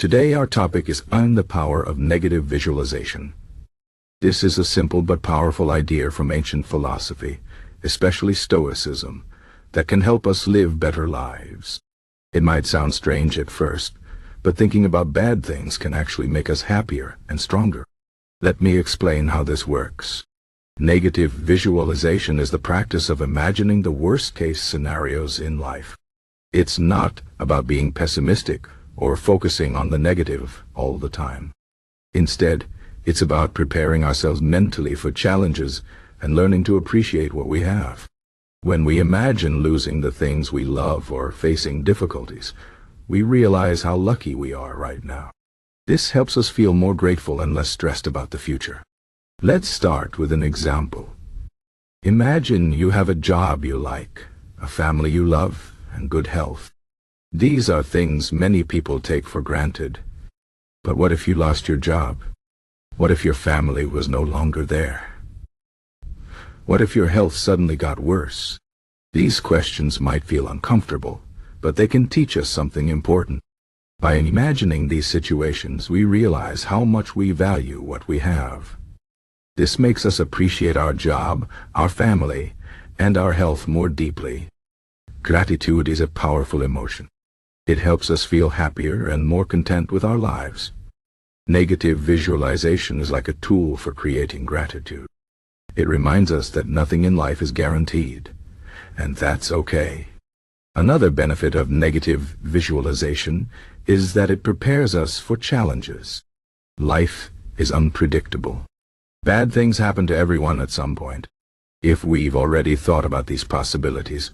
Today our topic is on the power of negative visualization. This is a simple but powerful idea from ancient philosophy, especially Stoicism, that can help us live better lives. It might sound strange at first, but thinking about bad things can actually make us happier and stronger. Let me explain how this works. Negative visualization is the practice of imagining the worst-case scenarios in life. It's not about being pessimistic or focusing on the negative all the time. Instead, it's about preparing ourselves mentally for challenges and learning to appreciate what we have. When we imagine losing the things we love or facing difficulties, we realize how lucky we are right now. This helps us feel more grateful and less stressed about the future. Let's start with an example. Imagine you have a job you like, a family you love, and good health. These are things many people take for granted. But what if you lost your job? What if your family was no longer there? What if your health suddenly got worse? These questions might feel uncomfortable, but they can teach us something important. By imagining these situations, we realize how much we value what we have. This makes us appreciate our job, our family, and our health more deeply. Gratitude is a powerful emotion. It helps us feel happier and more content with our lives. Negative visualization is like a tool for creating gratitude. It reminds us that nothing in life is guaranteed, and that's okay. Another benefit of negative visualization is that it prepares us for challenges. Life is unpredictable. Bad things happen to everyone at some point. If we've already thought about these possibilities,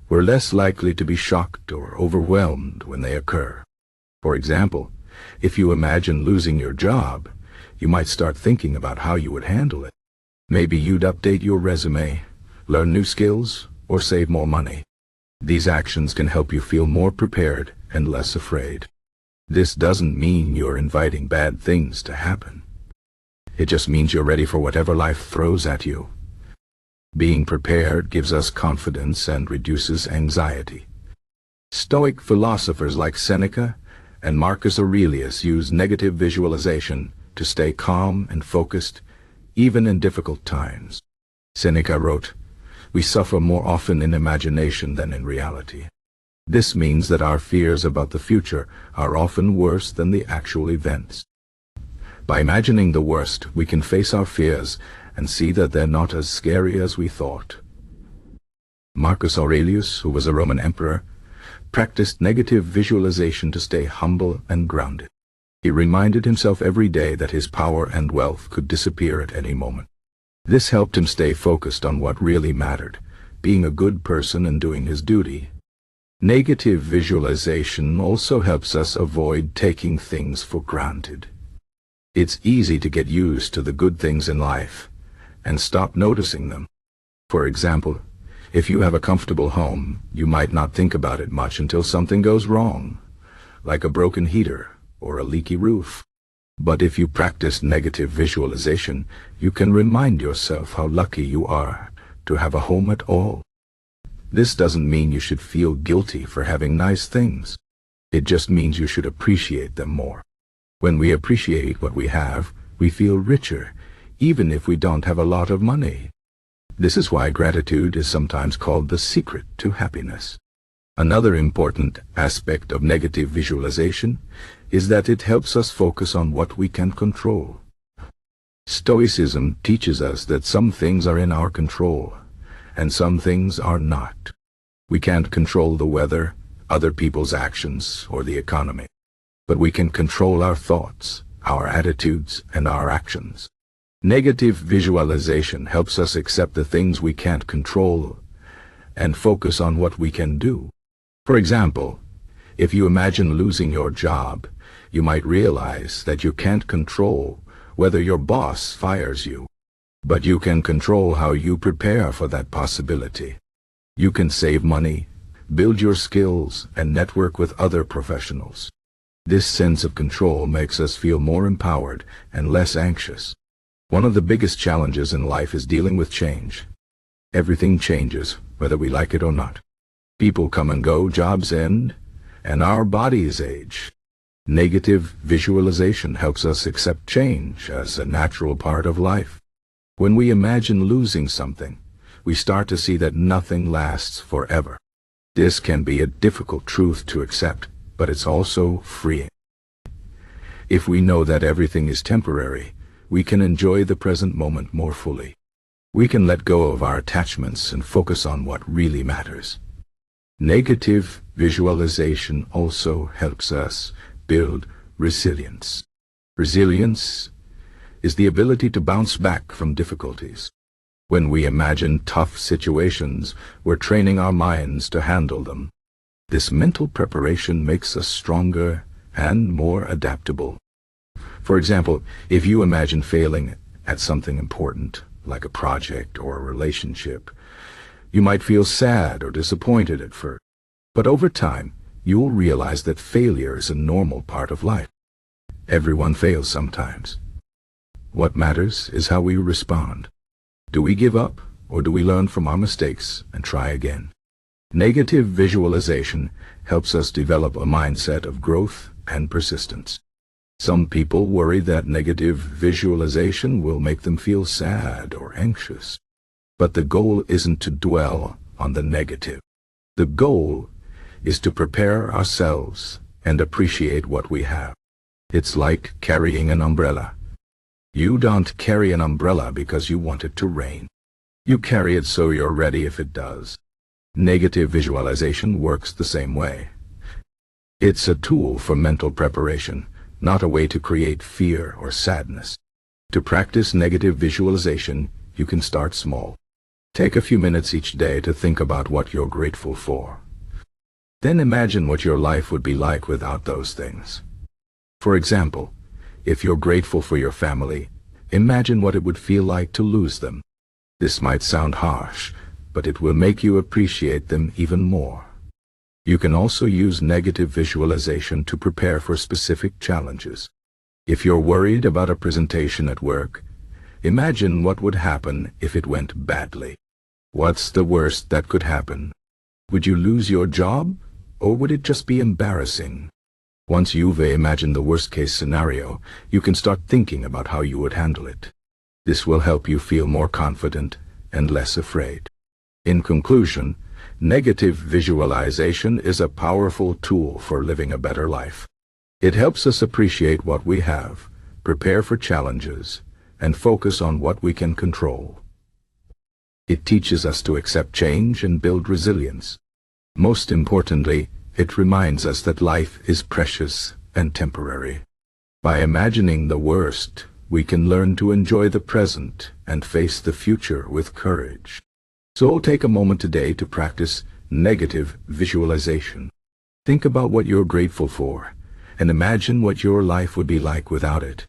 we're less likely to be shocked or overwhelmed when they occur. For example, if you imagine losing your job, you might start thinking about how you would handle it. Maybe you'd update your resume, learn new skills, or save more money. These actions can help you feel more prepared and less afraid. This doesn't mean you're inviting bad things to happen. It just means you're ready for whatever life throws at you. Being prepared gives us confidence and reduces anxiety. Stoic philosophers like Seneca and Marcus Aurelius use negative visualization to stay calm and focused, even in difficult times. Seneca wrote, "We suffer more often in imagination than in reality." This means that our fears about the future are often worse than the actual events. By imagining the worst, we can face our fears and see that they're not as scary as we thought. Marcus Aurelius, who was a Roman emperor, practiced negative visualization to stay humble and grounded. He reminded himself every day that his power and wealth could disappear at any moment. This helped him stay focused on what really mattered, being a good person and doing his duty. Negative visualization also helps us avoid taking things for granted. It's easy to get used to the good things in life and stop noticing them. For example, if you have a comfortable home, you might not think about it much until something goes wrong, like a broken heater or a leaky roof. But if you practice negative visualization, you can remind yourself how lucky you are to have a home at all. This doesn't mean you should feel guilty for having nice things. It just means you should appreciate them more. When we appreciate what we have, we feel richer, even if we don't have a lot of money. This is why gratitude is sometimes called the secret to happiness. Another important aspect of negative visualization is that it helps us focus on what we can control. Stoicism teaches us that some things are in our control, and some things are not. We can't control the weather, other people's actions, or the economy. But we can control our thoughts, our attitudes, and our actions. Negative visualization helps us accept the things we can't control and focus on what we can do. For example, if you imagine losing your job, you might realize that you can't control whether your boss fires you, but you can control how you prepare for that possibility. You can save money, build your skills, and network with other professionals. This sense of control makes us feel more empowered and less anxious. One of the biggest challenges in life is dealing with change. Everything changes, whether we like it or not. People come and go, jobs end, and our bodies age. Negative visualization helps us accept change as a natural part of life. When we imagine losing something, we start to see that nothing lasts forever. This can be a difficult truth to accept, but it's also freeing. If we know that everything is temporary, we can enjoy the present moment more fully. We can let go of our attachments and focus on what really matters. Negative visualization also helps us build resilience. Resilience is the ability to bounce back from difficulties. When we imagine tough situations, we're training our minds to handle them. This mental preparation makes us stronger and more adaptable. For example, if you imagine failing at something important, like a project or a relationship, you might feel sad or disappointed at first. But over time, you'll realize that failure is a normal part of life. Everyone fails sometimes. What matters is how we respond. Do we give up, or do we learn from our mistakes and try again? Negative visualization helps us develop a mindset of growth and persistence. Some people worry that negative visualization will make them feel sad or anxious. But the goal isn't to dwell on the negative. The goal is to prepare ourselves and appreciate what we have. It's like carrying an umbrella. You don't carry an umbrella because you want it to rain. You carry it so you're ready if it does. Negative visualization works the same way. It's a tool for mental preparation, not a way to create fear or sadness. To practice negative visualization, you can start small. Take a few minutes each day to think about what you're grateful for. Then imagine what your life would be like without those things. For example, if you're grateful for your family, imagine what it would feel like to lose them. This might sound harsh, but it will make you appreciate them even more. You can also use negative visualization to prepare for specific challenges. If you're worried about a presentation at work, imagine what would happen if it went badly. What's the worst that could happen? Would you lose your job, or would it just be embarrassing? Once you've imagined the worst-case scenario, you can start thinking about how you would handle it. This will help you feel more confident and less afraid. In conclusion, negative visualization is a powerful tool for living a better life. It helps us appreciate what we have, prepare for challenges, and focus on what we can control. It teaches us to accept change and build resilience. Most importantly, it reminds us that life is precious and temporary. By imagining the worst, we can learn to enjoy the present and face the future with courage. So take a moment today to practice negative visualization. Think about what you're grateful for, and imagine what your life would be like without it.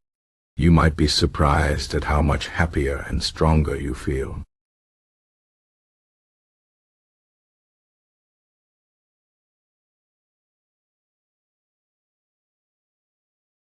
You might be surprised at how much happier and stronger you feel.